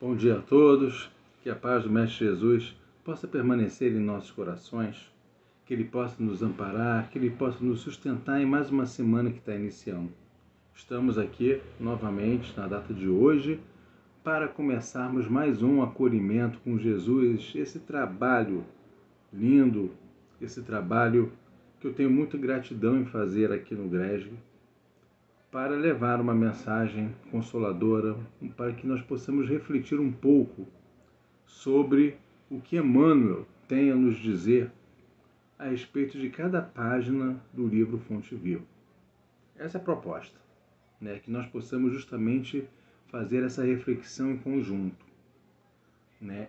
Bom dia a todos, que a paz do Mestre Jesus possa permanecer em nossos corações, que Ele possa nos amparar, que Ele possa nos sustentar em mais uma semana que está iniciando. Estamos aqui novamente na data de hoje para começarmos mais um acolhimento com Jesus, esse trabalho lindo, esse trabalho que eu tenho muita gratidão em fazer aqui no GRESG, para levar uma mensagem consoladora, para que nós possamos refletir um pouco sobre o que Emmanuel tem a nos dizer a respeito de cada página do livro Fonte Viva. Essa é a proposta, que nós possamos justamente fazer essa reflexão em conjunto.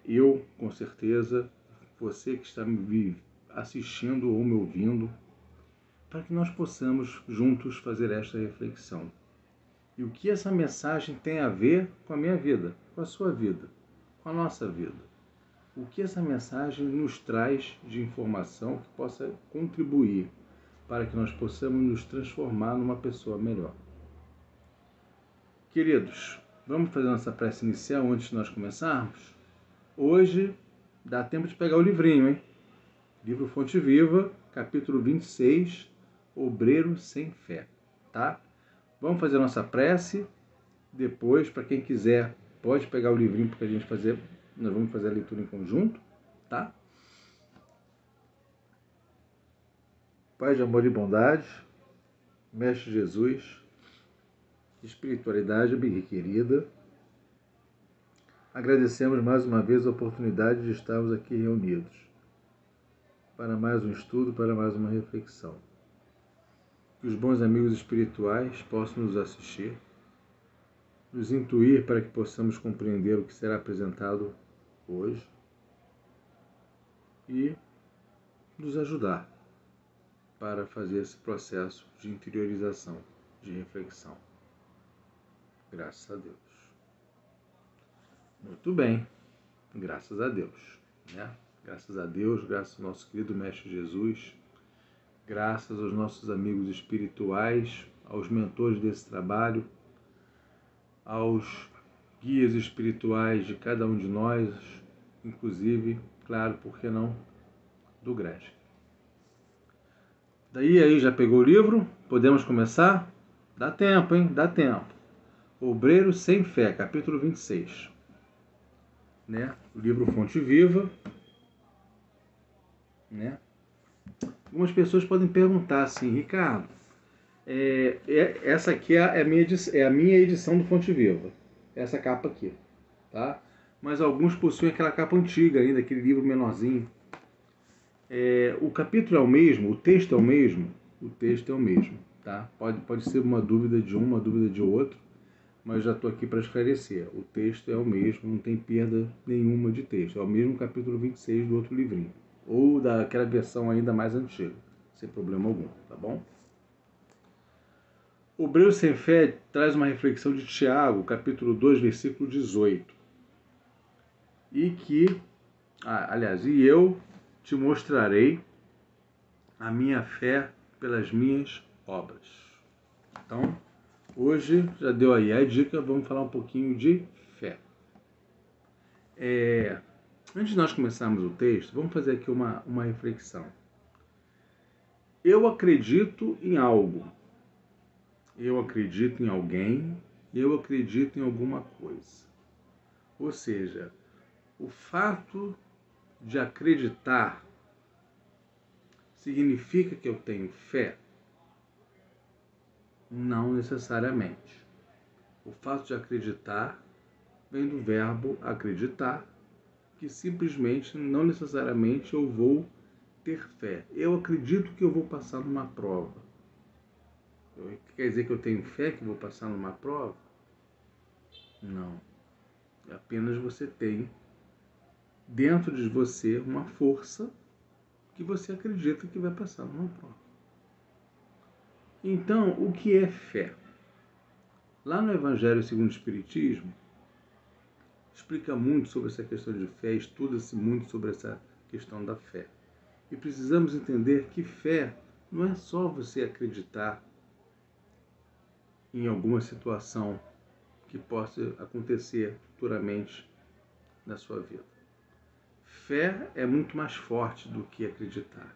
Eu, com certeza, você que está me assistindo ou me ouvindo, para que nós possamos juntos fazer esta reflexão. E o que essa mensagem tem a ver com a minha vida, com a sua vida, com a nossa vida. O que essa mensagem nos traz de informação que possa contribuir para que nós possamos nos transformar numa pessoa melhor. Queridos, vamos fazer nossa prece inicial antes de nós começarmos? Hoje dá tempo de pegar o livrinho, hein? Livro Fonte Viva, capítulo 26, Obreiro sem Fé, tá? Vamos fazer nossa prece. Depois, para quem quiser, pode pegar o livrinho porque nós vamos fazer a leitura em conjunto, tá? Pai de amor e bondade, Mestre Jesus, espiritualidade bem querida, agradecemos mais uma vez a oportunidade de estarmos aqui reunidos para mais um estudo, para mais uma reflexão. Que os bons amigos espirituais possam nos assistir, nos intuir para que possamos compreender o que será apresentado hoje e nos ajudar para fazer esse processo de interiorização, de reflexão. Graças a Deus. Muito bem, graças a Deus, Graças a Deus, graças ao nosso querido Mestre Jesus, graças aos nossos amigos espirituais, aos mentores desse trabalho, aos guias espirituais de cada um de nós, inclusive, claro, por que não, do GRESG. Daí aí já pegou o livro? Podemos começar? Dá tempo, hein? Dá tempo. Obreiro sem Fé, capítulo 26. O livro Fonte Viva. Algumas pessoas podem perguntar assim, Ricardo, essa aqui é a minha edição do Fonte Viva, essa capa aqui, tá? Mas alguns possuem aquela capa antiga ainda, aquele livro menorzinho. O capítulo é o mesmo, o texto é o mesmo, tá? Pode ser uma dúvida de um, uma dúvida de outro, mas já estou aqui para esclarecer. O texto é o mesmo, não tem perda nenhuma de texto, é o mesmo capítulo 26 do outro livrinho, ou daquela versão ainda mais antiga, sem problema algum, tá bom? O Obreiro sem Fé traz uma reflexão de Tiago, capítulo 2, versículo 18. E eu te mostrarei a minha fé pelas minhas obras. Então, hoje já deu aí a dica, vamos falar um pouquinho de fé. Antes de nós começarmos o texto, vamos fazer aqui uma reflexão. Eu acredito em algo. Eu acredito em alguém. Eu acredito em alguma coisa. Ou seja, o fato de acreditar significa que eu tenho fé? Não necessariamente. O fato de acreditar vem do verbo acreditar, que simplesmente, não necessariamente eu vou ter fé. Eu acredito que eu vou passar numa prova. Quer dizer que eu tenho fé que vou passar numa prova? Não. Apenas você tem dentro de você uma força que você acredita que vai passar numa prova. Então, o que é fé? Lá no Evangelho segundo o Espiritismo, explica muito sobre essa questão de fé, estuda-se muito sobre essa questão da fé. E precisamos entender que fé não é só você acreditar em alguma situação que possa acontecer futuramente na sua vida. Fé é muito mais forte do que acreditar.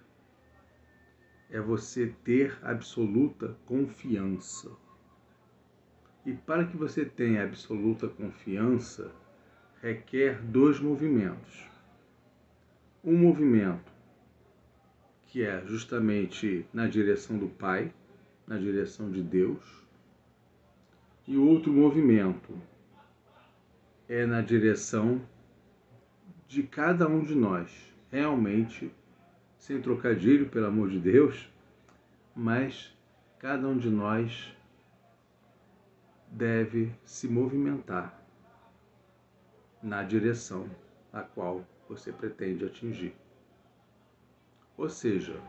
É você ter absoluta confiança. E para que você tenha absoluta confiança, requer dois movimentos. Um movimento que é justamente na direção do Pai, na direção de Deus, e o outro movimento é na direção de cada um de nós, realmente, sem trocadilho, pelo amor de Deus, mas cada um de nós deve se movimentar na direção a qual você pretende atingir. Ou seja,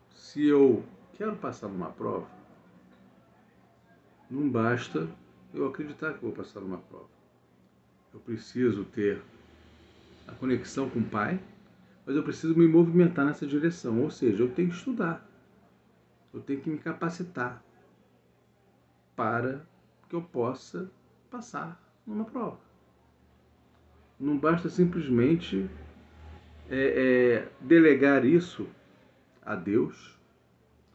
se eu quero passar numa prova, não basta eu acreditar que vou passar numa prova. Eu preciso ter a conexão com o Pai, mas eu preciso me movimentar nessa direção. Ou seja, eu tenho que estudar, eu tenho que me capacitar para que eu possa passar numa prova. Não basta simplesmente delegar isso a Deus,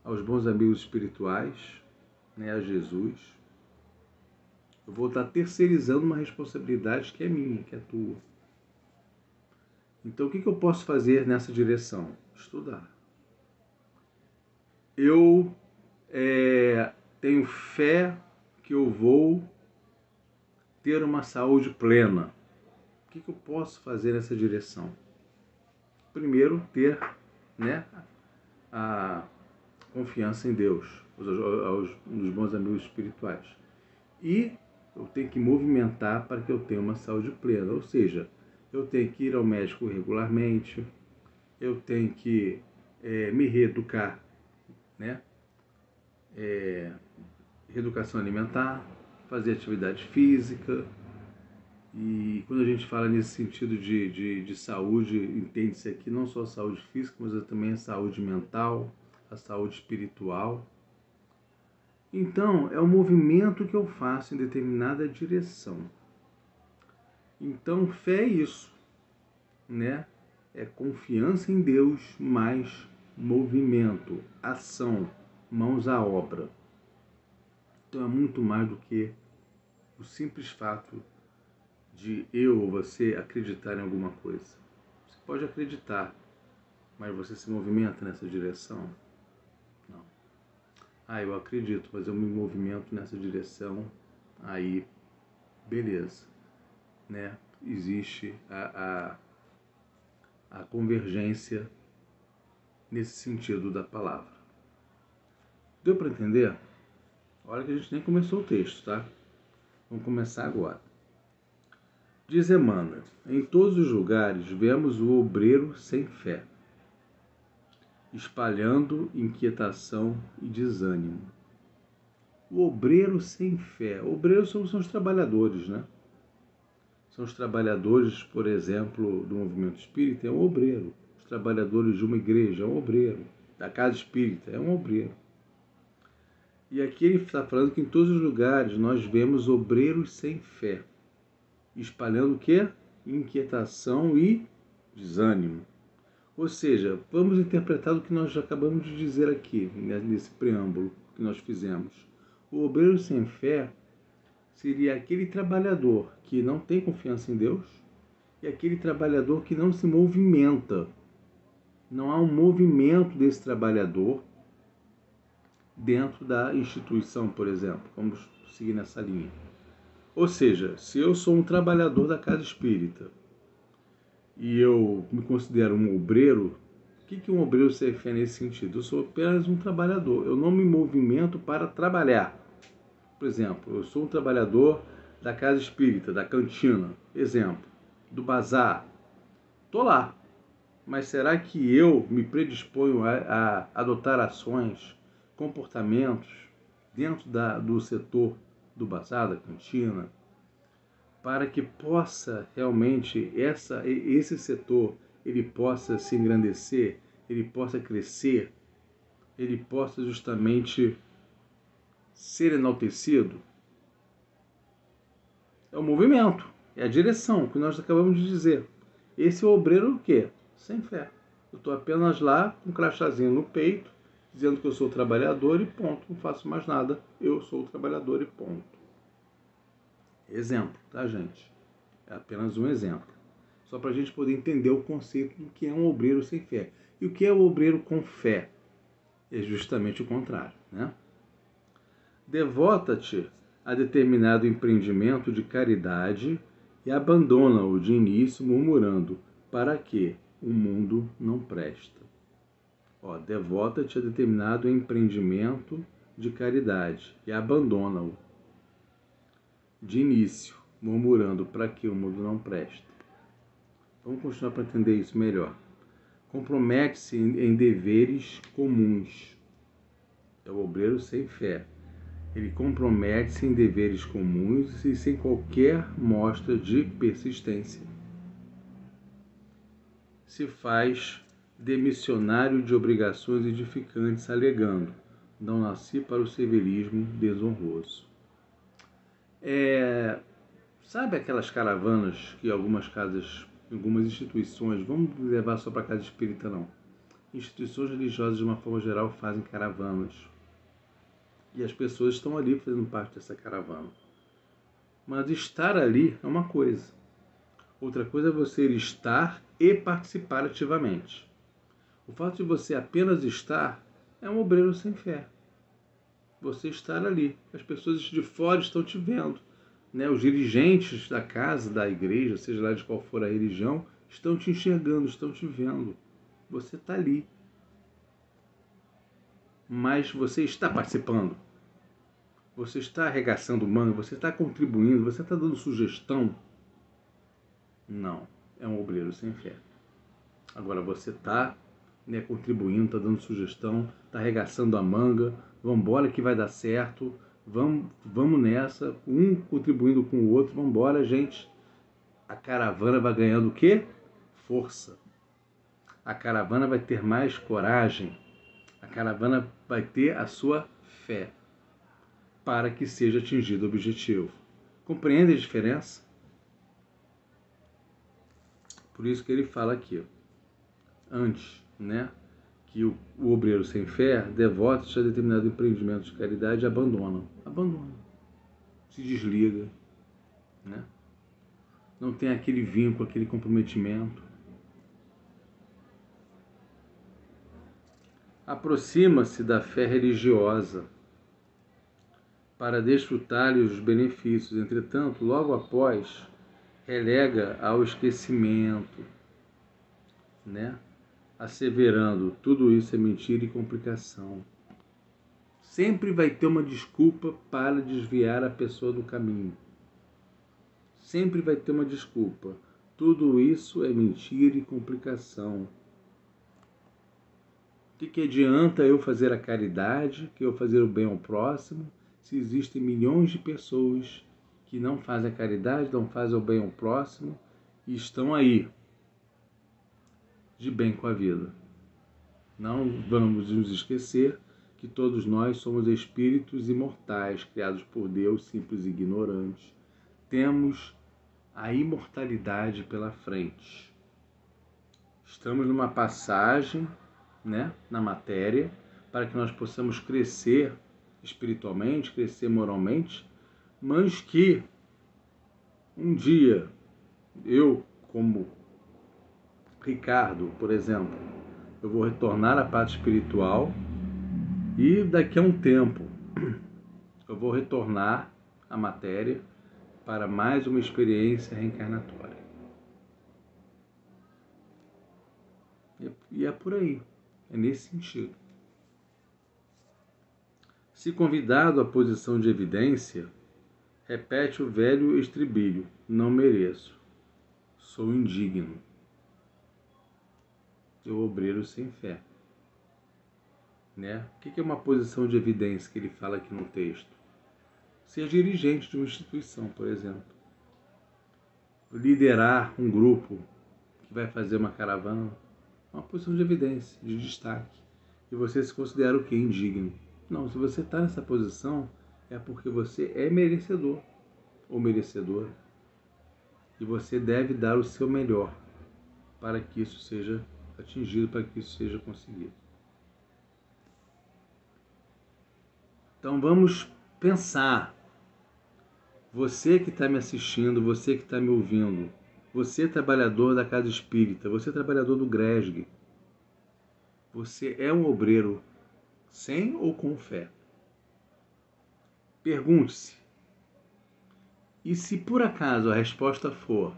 aos bons amigos espirituais, né, a Jesus. Eu vou estar terceirizando uma responsabilidade que é minha, que é tua. Então, o que eu posso fazer nessa direção? Estudar. Eu tenho fé que eu vou ter uma saúde plena. O que eu posso fazer nessa direção? Primeiro, ter, né, a confiança em Deus, nos bons amigos espirituais. E eu tenho que movimentar para que eu tenha uma saúde plena, ou seja, eu tenho que ir ao médico regularmente, eu tenho que me reeducar, né? Reeducação alimentar, fazer atividade física. E quando a gente fala nesse sentido de saúde, entende-se aqui não só a saúde física, mas também a saúde mental, a saúde espiritual. Então, é o movimento que eu faço em determinada direção. Então, fé é isso, né? É confiança em Deus mais movimento, ação, mãos à obra. Então, é muito mais do que o simples fato de eu ou você acreditar em alguma coisa. Você pode acreditar, mas você se movimenta nessa direção? Não. Eu acredito, mas eu me movimento nessa direção, aí, beleza, né? Existe a convergência nesse sentido da palavra. Deu para entender? Olha que a gente nem começou o texto, tá? Vamos começar agora. Diz Emmanuel: em todos os lugares vemos o obreiro sem fé, espalhando inquietação e desânimo. O obreiro sem fé. Obreiros são os trabalhadores, né? São os trabalhadores, por exemplo, do movimento espírita, é um obreiro. Os trabalhadores de uma igreja é um obreiro. Da casa espírita é um obreiro. E aqui ele está falando que em todos os lugares nós vemos obreiros sem fé, espalhando o quê? Inquietação e desânimo. Ou seja, vamos interpretar o que nós já acabamos de dizer aqui, nesse preâmbulo que nós fizemos. O obreiro sem fé seria aquele trabalhador que não tem confiança em Deus e aquele trabalhador que não se movimenta. Não há um movimento desse trabalhador dentro da instituição, por exemplo. Vamos seguir nessa linha. Ou seja, se eu sou um trabalhador da casa espírita e eu me considero um obreiro, o que é um obreiro sem fé nesse sentido? Eu sou apenas um trabalhador, eu não me movimento para trabalhar. Por exemplo, eu sou um trabalhador da casa espírita, da cantina, exemplo, do bazar. Estou lá, mas será que eu me predisponho a adotar ações, comportamentos dentro do setor do bazar, da cantina, para que possa realmente esse setor ele possa se engrandecer, ele possa crescer, ele possa justamente ser enaltecido? É um movimento. É a direção que nós acabamos de dizer. Esse é o obreiro o quê? Sem fé. Eu estou apenas lá com um crachazinho no peito, dizendo que eu sou trabalhador e ponto. Não faço mais nada. Eu sou o trabalhador e ponto. Exemplo, tá, gente? É apenas um exemplo. Só para a gente poder entender o conceito do que é um obreiro sem fé. E o que é o obreiro com fé? É justamente o contrário, né? Devota-te a determinado empreendimento de caridade e abandona-o de início murmurando, para que o mundo não presta. Devota-te a determinado empreendimento de caridade e abandona-o de início, murmurando, para que o mundo não presta. Vamos continuar para entender isso melhor. Compromete-se em deveres comuns. É o obreiro sem fé. Ele compromete-se em deveres comuns e sem qualquer mostra de persistência. Se faz demissionário de obrigações edificantes, alegando: não nasci para o servilismo desonroso. Sabe aquelas caravanas que algumas casas, algumas instituições, vamos levar só para a casa espírita não, instituições religiosas de uma forma geral fazem caravanas. E as pessoas estão ali fazendo parte dessa caravana. Mas estar ali é uma coisa. Outra coisa é você estar e participar ativamente. O fato de você apenas estar é um obreiro sem fé. Você estar ali. As pessoas de fora estão te vendo. Né? Os dirigentes da casa, da igreja, seja lá de qual for a religião, estão te enxergando, estão te vendo. Você está ali. Mas você está participando. Você está arregaçando manga, você está contribuindo, você está dando sugestão? Não, é um obreiro sem fé. Agora você está contribuindo, está dando sugestão, está arregaçando a manga, vamos embora que vai dar certo, vamos nessa, um contribuindo com o outro, vamos embora, gente. A caravana vai ganhando o quê? Força. A caravana vai ter mais coragem. A caravana vai ter a sua fé, para que seja atingido o objetivo. Compreende a diferença? Por isso que ele fala aqui, antes, né, que o obreiro sem fé, devota-se a determinado empreendimento de caridade e abandona, se desliga, né? Não tem aquele vínculo, aquele comprometimento. Aproxima-se da fé religiosa para desfrutar-lhe os benefícios. Entretanto, logo após, relega ao esquecimento, né? Asseverando, tudo isso é mentira e complicação. Sempre vai ter uma desculpa para desviar a pessoa do caminho. Sempre vai ter uma desculpa. Tudo isso é mentira e complicação. O que adianta eu fazer a caridade, que eu fazer o bem ao próximo, se existem milhões de pessoas que não fazem a caridade, não fazem o bem ao próximo e estão aí, de bem com a vida? Não vamos nos esquecer que todos nós somos espíritos imortais, criados por Deus, simples e ignorantes. Temos a imortalidade pela frente. Estamos numa passagem, né, na matéria, para que nós possamos crescer espiritualmente, crescer moralmente, mas que um dia eu, como Ricardo, por exemplo, eu vou retornar à parte espiritual e daqui a um tempo eu vou retornar à matéria para mais uma experiência reencarnatória. E é por aí, é nesse sentido. Se convidado à posição de evidência, repete o velho estribilho: não mereço, sou indigno. Eu obreiro sem fé. Né? O que é uma posição de evidência que ele fala aqui no texto? Ser dirigente de uma instituição, por exemplo. Liderar um grupo que vai fazer uma caravana. Uma posição de evidência, de destaque. E você se considera o quê? Indigno. Não, se você está nessa posição, é porque você é merecedor ou merecedora. E você deve dar o seu melhor para que isso seja atingido, para que isso seja conseguido. Então vamos pensar. Você que está me assistindo, você que está me ouvindo, você trabalhador da casa espírita, você trabalhador do GRESG, você é um obreiro sem ou com fé? Pergunte-se. E se por acaso a resposta for,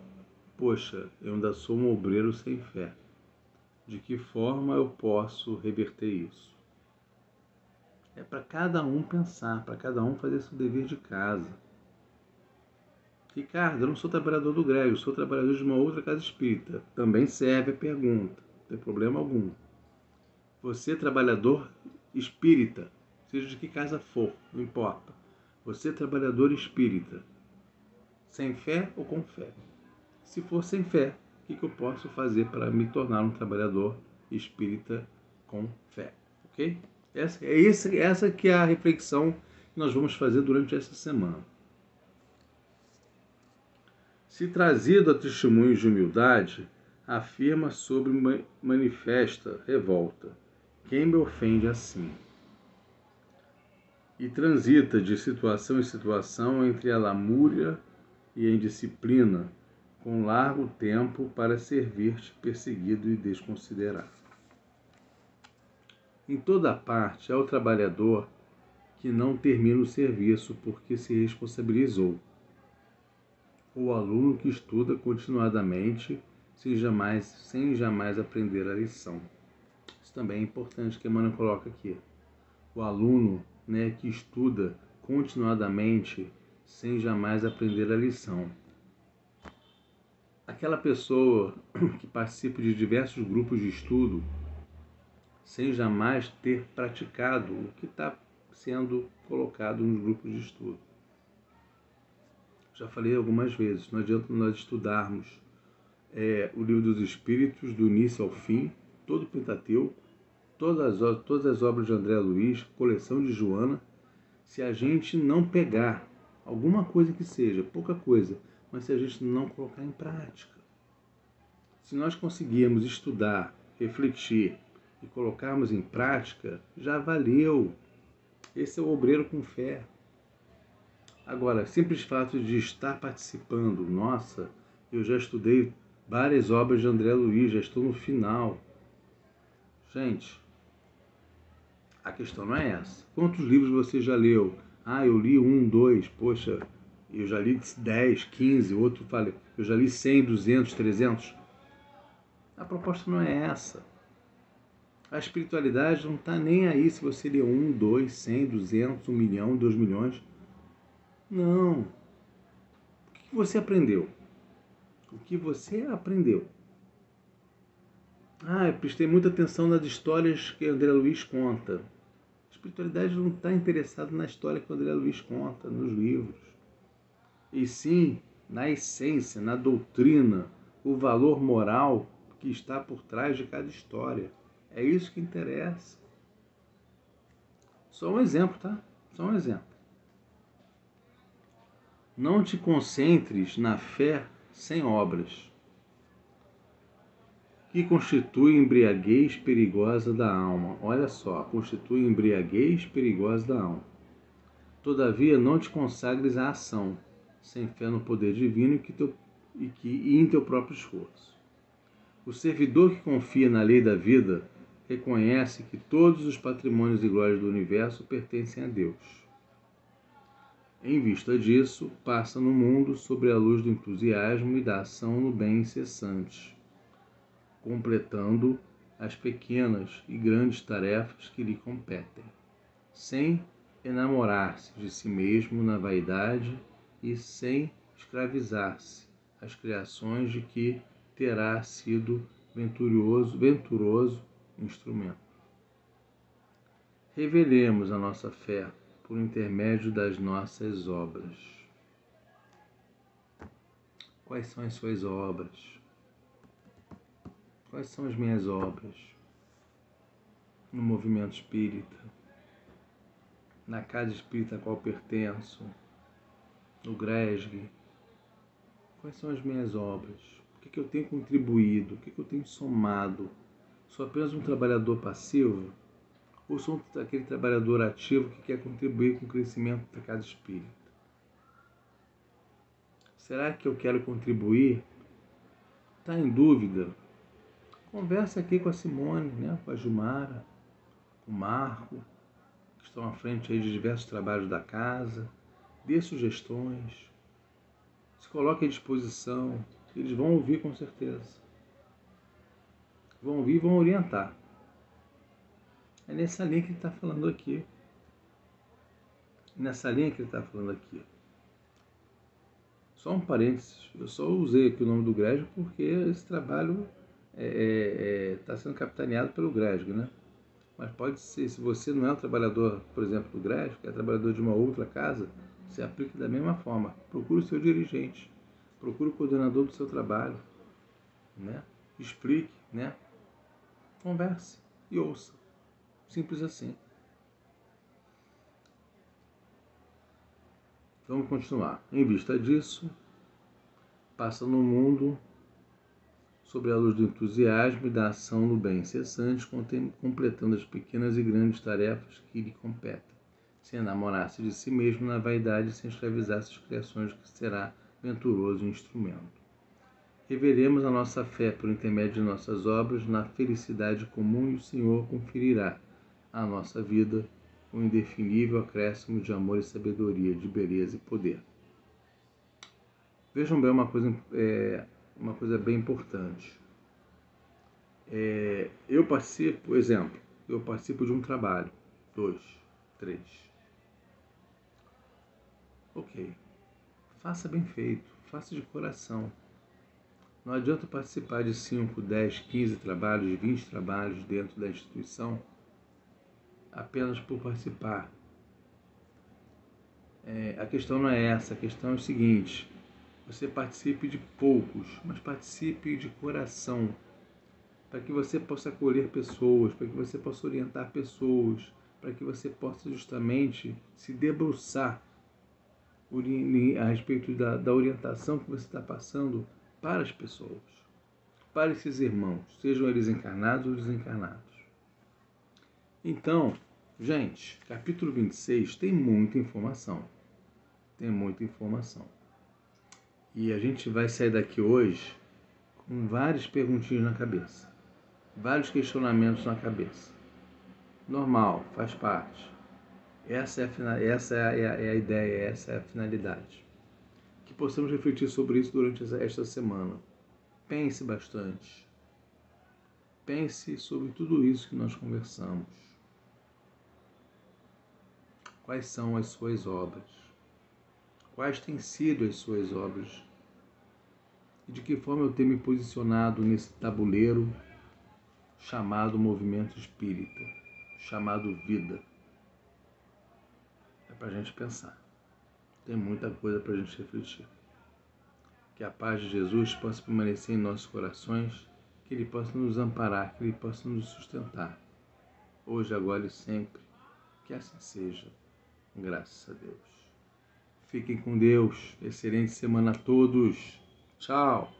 poxa, eu ainda sou um obreiro sem fé, de que forma eu posso reverter isso? É para cada um pensar, para cada um fazer seu dever de casa. Ricardo, eu não sou trabalhador do GREG, eu sou trabalhador de uma outra casa espírita. Também serve a pergunta, não tem problema algum. Você, trabalhador espírita, seja de que casa for, não importa. Você, trabalhador espírita, sem fé ou com fé? Se for sem fé, o que eu posso fazer para me tornar um trabalhador espírita com fé? Ok? Essa que é a reflexão que nós vamos fazer durante essa semana. Se trazido a testemunhos de humildade, afirma sobre manifesta revolta. Quem me ofende assim? E transita de situação em situação entre a lamúria e a indisciplina, com largo tempo para servir-te perseguido e desconsiderado. Em toda parte há o trabalhador que não termina o serviço porque se responsabilizou. O aluno que estuda continuadamente sem jamais aprender a lição. Isso também é importante que a Emmanuel coloca aqui. O aluno, que estuda continuadamente sem jamais aprender a lição. Aquela pessoa que participa de diversos grupos de estudo sem jamais ter praticado o que está sendo colocado nos grupos de estudo. Já falei algumas vezes, não adianta nós estudarmos o Livro dos Espíritos, do início ao fim, todo o Pentateuco, todas as obras de André Luiz, coleção de Joana, se a gente não pegar alguma coisa que seja, pouca coisa, mas se a gente não colocar em prática. Se nós conseguirmos estudar, refletir e colocarmos em prática, já valeu. Esse é o obreiro com fé. Agora, simples fato de estar participando, nossa, eu já estudei várias obras de André Luiz, já estou no final. Gente, a questão não é essa. Quantos livros você já leu? Ah, eu li 1, 2, poxa, eu já li 10, 15, outro fala, eu já li 100, 200, 300. A proposta não é essa. A espiritualidade não está nem aí se você lê 1, 2, 100, 200, 1 milhão, 2 milhões. Não. O que você aprendeu? O que você aprendeu? Ah, eu prestei muita atenção nas histórias que André Luiz conta. A espiritualidade não está interessada na história que André Luiz conta, nos livros. E sim na essência, na doutrina, o valor moral que está por trás de cada história. É isso que interessa. Só um exemplo, tá? Só um exemplo. Não te concentres na fé sem obras, que constitui embriaguez perigosa da alma. Olha só, constitui embriaguez perigosa da alma. Todavia, não te consagres à ação, sem fé no poder divino e em teu próprio esforço. O servidor que confia na lei da vida reconhece que todos os patrimônios e glórias do universo pertencem a Deus. Em vista disso, passa no mundo sobre a luz do entusiasmo e da ação no bem incessante, completando as pequenas e grandes tarefas que lhe competem, sem enamorar-se de si mesmo na vaidade e sem escravizar-se às criações de que terá sido venturoso instrumento. Revelemos a nossa fé por intermédio das nossas obras. Quais são as suas obras? Quais são as minhas obras? No movimento espírita, na casa espírita a qual pertenço, no GRESG, Quais são as minhas obras? O que eu tenho contribuído? O que eu tenho somado? Sou apenas um trabalhador passivo? Ou sou aquele trabalhador ativo que quer contribuir com o crescimento da casa espírita? Será que eu quero contribuir? Está em dúvida? Conversa aqui com a Simone, né? Com a Gilmara, com o Marco, que estão à frente aí de diversos trabalhos da casa. Dê sugestões. Se coloque à disposição. Eles vão ouvir com certeza. Vão ouvir e vão orientar. É nessa linha que ele está falando aqui. Nessa linha que ele está falando aqui. Só um parênteses. Eu só usei aqui o nome do Grésio porque esse trabalho está sendo capitaneado pelo Grésio, né? Mas pode ser, se você não é um trabalhador, por exemplo, do Grésio, que é trabalhador de uma outra casa, você aplica da mesma forma. Procure o seu dirigente. Procure o coordenador do seu trabalho. Né? Explique, né? Converse e ouça. Simples assim. Vamos continuar. Em vista disso, passa no mundo sobre a luz do entusiasmo e da ação no bem incessante, completando as pequenas e grandes tarefas que lhe competem, sem enamorar-se de si mesmo na vaidade, sem escravizar-se às criações que será venturoso instrumento. Reveremos a nossa fé por intermédio de nossas obras na felicidade comum e o Senhor conferirá à nossa vida um indefinível acréscimo de amor e sabedoria, de beleza e poder. Vejam bem uma coisa bem importante. Eu participo de um trabalho, 2, 3. Ok, faça bem feito, faça de coração. Não adianta participar de 5, 10, 15 trabalhos, 20 trabalhos dentro da instituição apenas por participar. A questão não é essa, a questão é o seguinte: você participe de poucos, mas participe de coração, para que você possa acolher pessoas, para que você possa orientar pessoas, para que você possa justamente se debruçar a respeito da orientação que você está passando para as pessoas, para esses irmãos, sejam eles encarnados ou desencarnados. Então, gente, capítulo 26 tem muita informação. Tem muita informação. E a gente vai sair daqui hoje com várias perguntinhas na cabeça. Vários questionamentos na cabeça. Normal, faz parte. Essa é a ideia, essa é a finalidade. Que possamos refletir sobre isso durante esta semana. Pense bastante. Pense sobre tudo isso que nós conversamos. Quais são as suas obras? Quais têm sido as suas obras? E de que forma eu tenho me posicionado nesse tabuleiro chamado movimento espírita, chamado vida? É para a gente pensar. Tem muita coisa para a gente refletir. Que a paz de Jesus possa permanecer em nossos corações, que Ele possa nos amparar, que Ele possa nos sustentar, hoje, agora e sempre. Que assim seja. Graças a Deus. Fiquem com Deus. Excelente semana a todos. Tchau.